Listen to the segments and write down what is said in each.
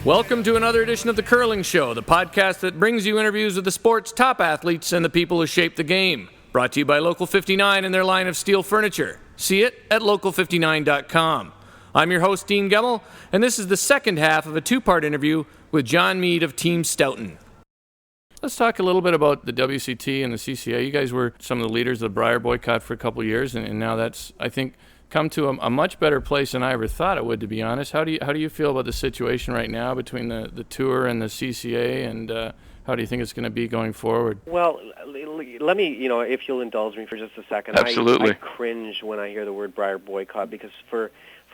Welcome to another edition of The Curling Show, the podcast that brings you interviews with the sport's top athletes and the people who shape the game. Brought to you by Local 59 and their line of steel furniture. See it at local59.com. I'm your host, Dean Gemmel, and this is the second half of a two-part interview with Jon Mead of Team Stoughton. Let's talk a little bit about the WCT and the CCA. You guys were some of the leaders of the Brier boycott for a couple of years, and now that's, I think, come to a much better place than I ever thought it would, to be honest. How do you feel about the situation right now between the Tour and the CCA, and how do you think it's going to be going forward? Well, let me, if you'll indulge me for just a second. Absolutely. I cringe when I hear the word Brier boycott, because for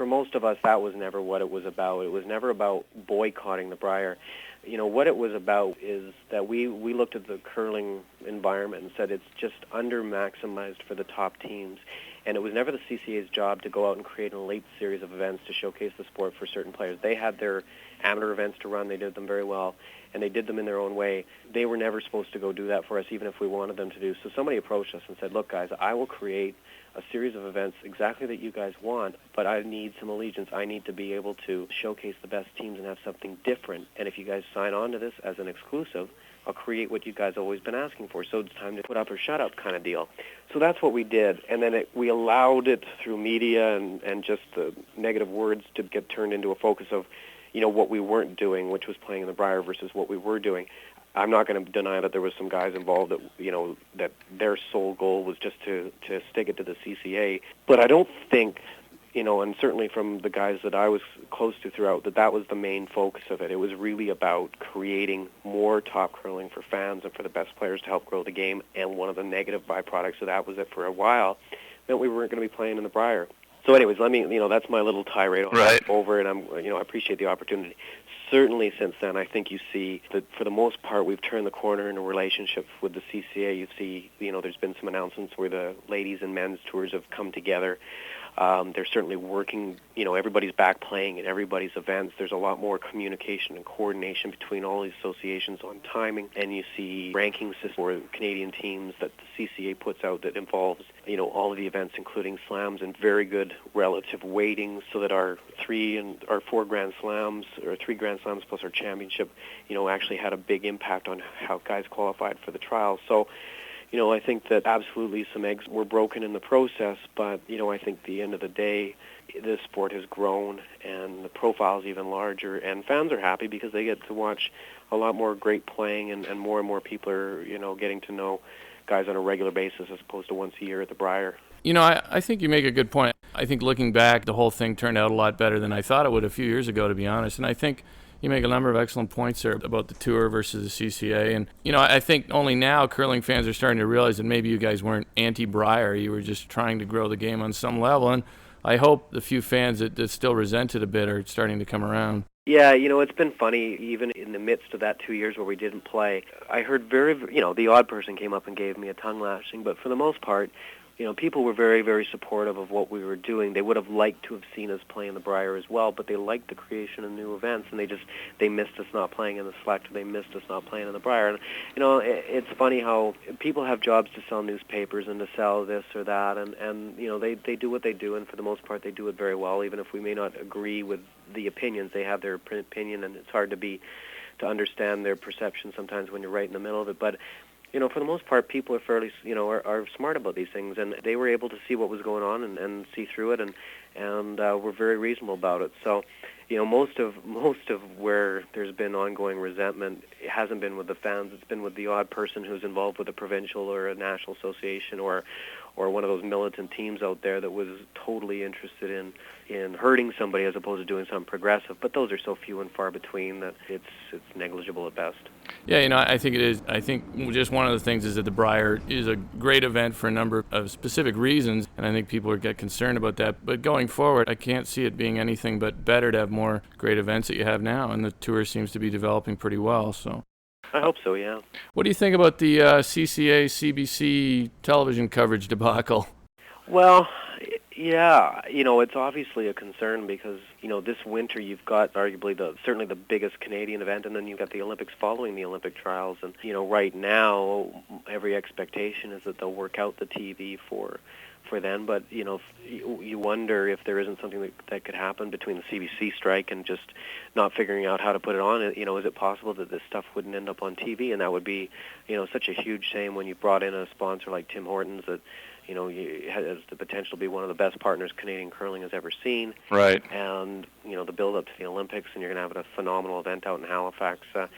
most of us, that was never what it was about. It was never about boycotting the Brier. What it was about is that we looked at the curling environment and said it's just under-maximized for the top teams. And it was never the CCA's job to go out and create an elite series of events to showcase the sport for certain players. They had their amateur events to run. They did them very well, and they did them in their own way. They were never supposed to go do that for us, even if we wanted them to do. So somebody approached us and said, look, guys, I will create a series of events exactly that you guys want, but I need some allegiance. I need to be able to showcase the best teams and have something different. And if you guys sign on to this as an exclusive, I'll create what you guys have always been asking for. So it's time to put up or shut up kind of deal. So that's what we did. And then we allowed it through media and just the negative words to get turned into a focus of, what we weren't doing, which was playing in the Brier, versus what we were doing. I'm not going to deny that there was some guys involved that, that their sole goal was just to stick it to the CCA. But I don't think, and certainly from the guys that I was close to throughout, that was the main focus of it. It was really about creating more top curling for fans and for the best players to help grow the game. And one of the negative byproducts of that was that for a while meant we weren't going to be playing in the Brier. So anyways, let me, that's my little tirade over it, and I appreciate the opportunity. Certainly since then, I think you see that for the most part, we've turned the corner in a relationship with the CCA. You see, there's been some announcements where the ladies and men's tours have come together. They're certainly working, everybody's back playing at everybody's events. There's a lot more communication and coordination between all these associations on timing. And you see ranking systems for Canadian teams that the CCA puts out that involves, all of the events, including slams, and very good relative weightings, so that our 4 Grand Slams, or 3 Grand Slams plus our championship, actually had a big impact on how guys qualified for the trials. So, I think that absolutely some eggs were broken in the process, but, I think at the end of the day, this sport has grown and the profile's even larger, and fans are happy because they get to watch a lot more great playing, and more people are, getting to know guys on a regular basis as opposed to once a year at the Brier. I think you make a good point. I think looking back, the whole thing turned out a lot better than I thought it would a few years ago, to be honest, and I think you make a number of excellent points there about the Tour versus the CCA. And, I think only now curling fans are starting to realize that maybe you guys weren't anti-Brier. You were just trying to grow the game on some level. And I hope the few fans that still resent it a bit are starting to come around. Yeah, it's been funny, even in the midst of that 2 years where we didn't play. I heard the odd person came up and gave me a tongue lashing, but for the most part, people were very, very supportive of what we were doing. They would have liked to have seen us play in the Brier as well, but they liked the creation of new events, and they missed us not playing in the Select, or they missed us not playing in the Brier. And, it's funny how people have jobs to sell newspapers and to sell this or that, and they do what they do, and for the most part they do it very well, even if we may not agree with the opinions. They have their opinion, and it's hard to understand their perception sometimes when you're right in the middle of it. But for the most part, people are fairly, are smart about these things, and they were able to see what was going on and see through it, and were very reasonable about it. So, most of where there's been ongoing resentment, it hasn't been with the fans. It's been with the odd person who's involved with a provincial or a national association or one of those militant teams out there that was totally interested in hurting somebody as opposed to doing something progressive. But those are so few and far between that it's negligible at best. Yeah, I think it is. I think just one of the things is that the Brier is a great event for a number of specific reasons, and I think people get concerned about that. But going forward, I can't see it being anything but better to have more great events that you have now, and the Tour seems to be developing pretty well. So I hope so, yeah. What do you think about the CCA, CBC television coverage debacle? Well, yeah, it's obviously a concern because, this winter you've got arguably certainly the biggest Canadian event, and then you've got the Olympics following the Olympic trials. And, right now, every expectation is that they'll work out the TV for for then. But you wonder if there isn't something that could happen between the CBC strike and just not figuring out how to put it on. Is it possible that this stuff wouldn't end up on TV? And that would be, such a huge shame when you brought in a sponsor like Tim Hortons that, has the potential to be one of the best partners Canadian curling has ever seen. Right. And, the build-up to the Olympics, and you're going to have a phenomenal event out in Halifax. I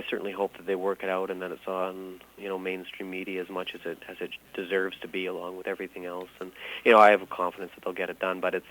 certainly hope that they work it out and that it's on, mainstream media as much as it deserves to be, along with everything else. And, I have confidence that they'll get it done, but it's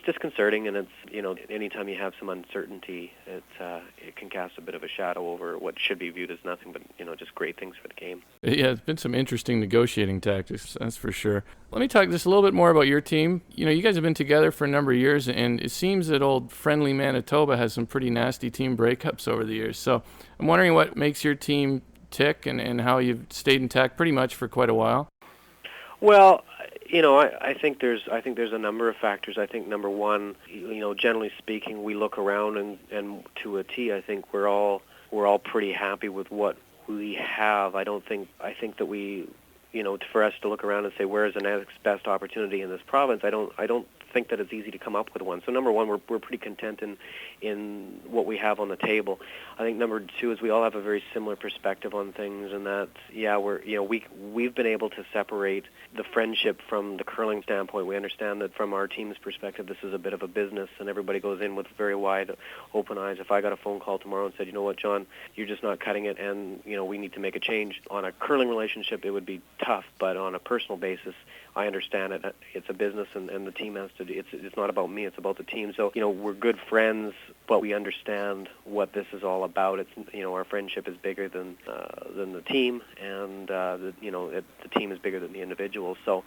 disconcerting, and it's, anytime you have some uncertainty, it can cast a bit of a shadow over what should be viewed as nothing but, just great things for the game. Yeah, it's been some interesting negotiating tactics, that's for sure. Let me talk just a little bit more about your team. You guys have been together for a number of years, and it seems that old friendly Manitoba has some pretty nasty team breakups over the years. So I'm wondering what makes your team tick and how you've stayed intact pretty much for quite a while. Well, I think there's a number of factors. I think number one, generally speaking, we look around and to a T, I think we're all pretty happy with what we have. I think that we, for us to look around and say where is the next best opportunity in this province, I don't think that it's easy to come up with one. So number one, we're pretty content in what we have on the table. I think number two is we all have a very similar perspective on things, and that we've been able to separate the friendship from the curling standpoint. We understand that from our team's perspective, this is a bit of a business, and everybody goes in with very wide open eyes. If I got a phone call tomorrow and said, you know what, John, you're just not cutting it, and we need to make a change on a curling relationship, it would be tough. But on a personal basis, I understand it. It's a business, and the team has to do. It's not about me. It's about the team. So we're good friends, but we understand what this is all about. It's our friendship is bigger than the team, and the team is bigger than the individual. So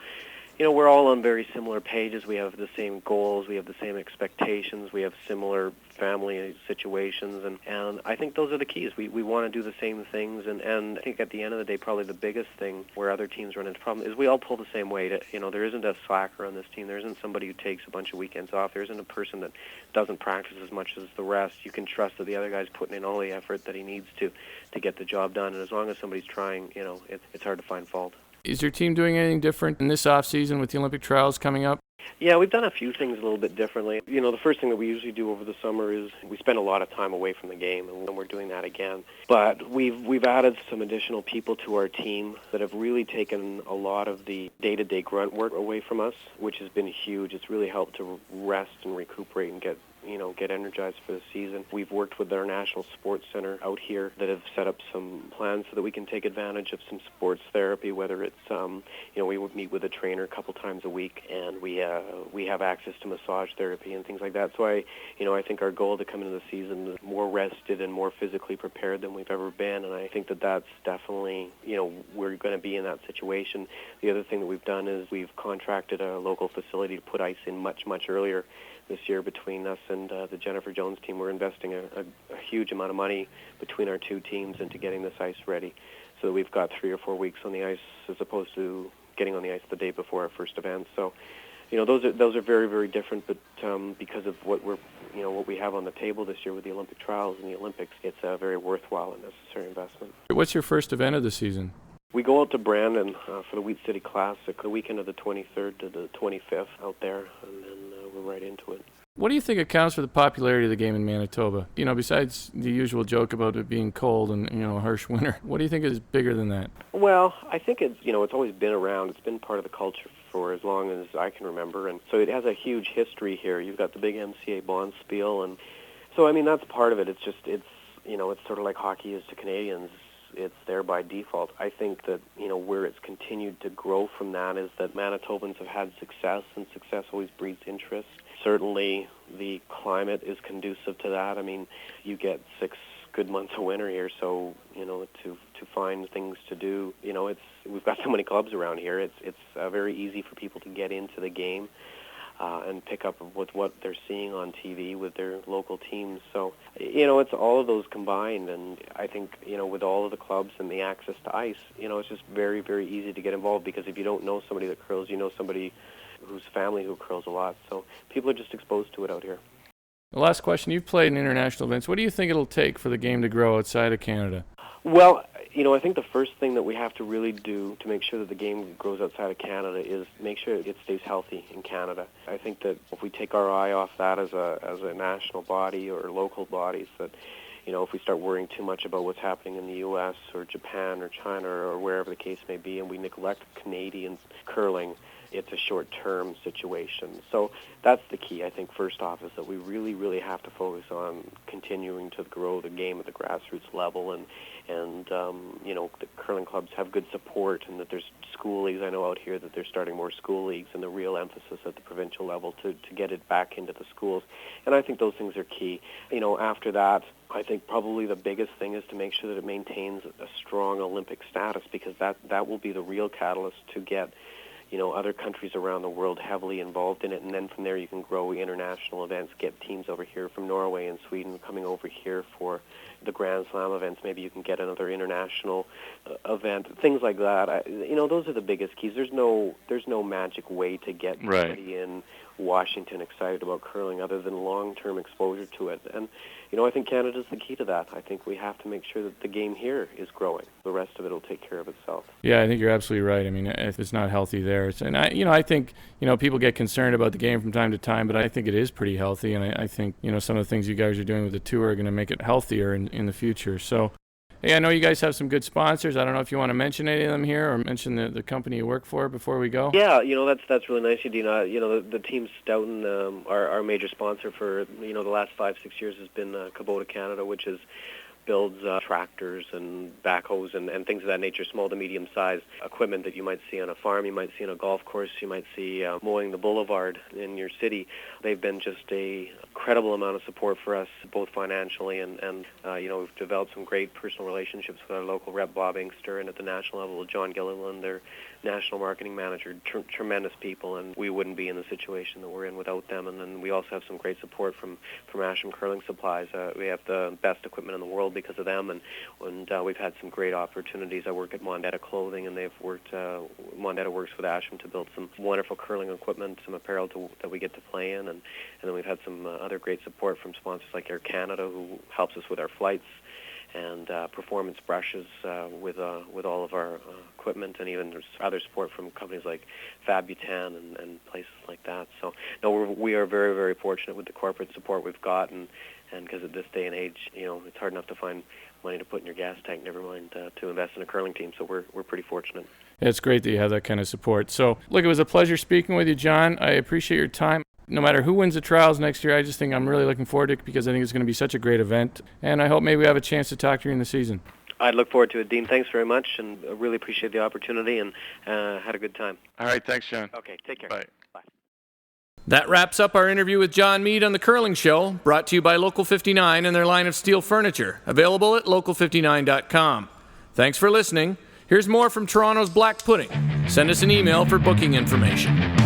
we're all on very similar pages. We have the same goals. We have the same expectations. We have similar family situations, and I think those are the keys. We want to do the same things, and I think at the end of the day, probably the biggest thing where other teams run into problems is we all pull the same weight. There isn't a slacker on this team. There isn't somebody who takes a bunch of weekends off. There isn't a person that doesn't practice as much as the rest. You can trust that the other guy's putting in all the effort that he needs to get the job done, and as long as somebody's trying, it's hard to find fault. Is your team doing anything different in this off-season with the Olympic trials coming up? Yeah, we've done a few things a little bit differently. The first thing that we usually do over the summer is we spend a lot of time away from the game, and we're doing that again. But we've added some additional people to our team that have really taken a lot of the day-to-day grunt work away from us, which has been huge. It's really helped to rest and recuperate and get energized for the season. We've worked with our National Sports Center out here that have set up some plans so that we can take advantage of some sports therapy, whether it's, we would meet with a trainer a couple times a week, and we have access to massage therapy and things like that. So I think our goal to come into the season is more rested and more physically prepared than we've ever been, and I think that that's definitely, we're going to be in that situation. The other thing that we've done is we've contracted a local facility to put ice in much, much earlier this year between us and the Jennifer Jones team. We're investing a huge amount of money between our two teams into getting this ice ready, so that we've got 3 or 4 weeks on the ice as opposed to getting on the ice the day before our first event. So, those are very, very different. But because of what we have on the table this year with the Olympic trials and the Olympics, it's a very worthwhile and necessary investment. What's your first event of the season? We go out to Brandon for the Wheat City Classic the weekend of the 23rd to the 25th out there, and then we're right into it. What do you think accounts for the popularity of the game in Manitoba? Besides the usual joke about it being cold and, a harsh winter, what do you think is bigger than that? Well, I think it's always been around. It's been part of the culture for as long as I can remember, and so it has a huge history here. You've got the big MCA Bonspiel, and so, that's part of it. It's just, it's sort of like hockey is to Canadians. It's there by default. I think that, where it's continued to grow from that is that Manitobans have had success, and success always breeds interest. Certainly, the climate is conducive to that. You get 6 good months of winter here, so, to find things to do, we've got so many clubs around here. It's very easy for people to get into the game. And pick up with what they're seeing on TV with their local teams. So, it's all of those combined, and I think, with all of the clubs and the access to ice, it's just very, very easy to get involved, because if you don't know somebody that curls, you know somebody whose family who curls a lot. So people are just exposed to it out here. The last question, you've played in international events. What do you think it'll take for the game to grow outside of Canada? Well, I think the first thing that we have to really do to make sure that the game grows outside of Canada is make sure it stays healthy in Canada. I think that if we take our eye off that as a national body or local bodies, that if we start worrying too much about what's happening in the U.S. or Japan or China or wherever the case may be, and we neglect Canadian curling, it's a short-term situation. So that's the key, I think, first off, is that we really, really have to focus on continuing to grow the game at the grassroots level, and the curling clubs have good support, and that there's school leagues. I know out here that they're starting more school leagues, and the real emphasis at the provincial level to get it back into the schools. And I think those things are key. After that, I think probably the biggest thing is to make sure that it maintains a strong Olympic status, because that will be the real catalyst to get other countries around the world heavily involved in it, and then from there you can grow international events, get teams over here from Norway and Sweden coming over here for the Grand Slam events. Maybe you can get another international event, things like that. Those are the biggest keys. There's no magic way to get somebody in Washington excited about curling other than long-term exposure to it. And I think Canada's the key to that. I think we have to make sure that the game here is growing. The rest of it will take care of itself. Yeah, I think you're absolutely right. I mean, if it's not healthy there, I think people get concerned about the game from time to time, but I think it is pretty healthy, and I think some of the things you guys are doing with the tour are going to make it healthier in the future. So, hey, I know you guys have some good sponsors. I don't know if you want to mention any of them here or mention the company you work for before we go. Yeah, that's really nice, Dina. The team Stoughton, our major sponsor for the last 5-6 years has been Kubota Canada, which builds tractors and backhoes and things of that nature, small to medium-sized equipment that you might see on a farm, you might see on a golf course, you might see mowing the boulevard in your city. They've been just a incredible amount of support for us, both financially and we've developed some great personal relationships with our local rep, Bob Inkster, and at the national level with John Gilliland, their national marketing manager. Tremendous people, and we wouldn't be in the situation that we're in without them. And then we also have some great support from Asham Curling Supplies. We have the best equipment in the world because of them, and we've had some great opportunities. I work at Mondetta Clothing, and Mondetta works with Asham to build some wonderful curling equipment, some apparel that we get to play in, and then we've had some other great support from sponsors like Air Canada, who helps us with our flights, and Performance Brushes with all of our equipment, and even there's other support from companies like Fabutan and places like that. So we are very, very fortunate with the corporate support we've got, and because at this day and age, it's hard enough to find money to put in your gas tank, never mind to invest in a curling team. So we're pretty fortunate. It's great that you have that kind of support. So look, it was a pleasure speaking with you, John. I appreciate your time. No matter who wins the trials next year, I just think I'm really looking forward to it, because I think it's going to be such a great event, and I hope maybe we have a chance to talk to you in the season. I'd look forward to it, Dean. Thanks very much, and I really appreciate the opportunity, and had a good time. All right, thanks, John. Okay, take care. Bye. Bye. That wraps up our interview with Jon Mead on The Curling Show, brought to you by Local 59 and their line of steel furniture, available at local59.com. Thanks for listening. Here's more from Toronto's Black Pudding. Send us an email for booking information.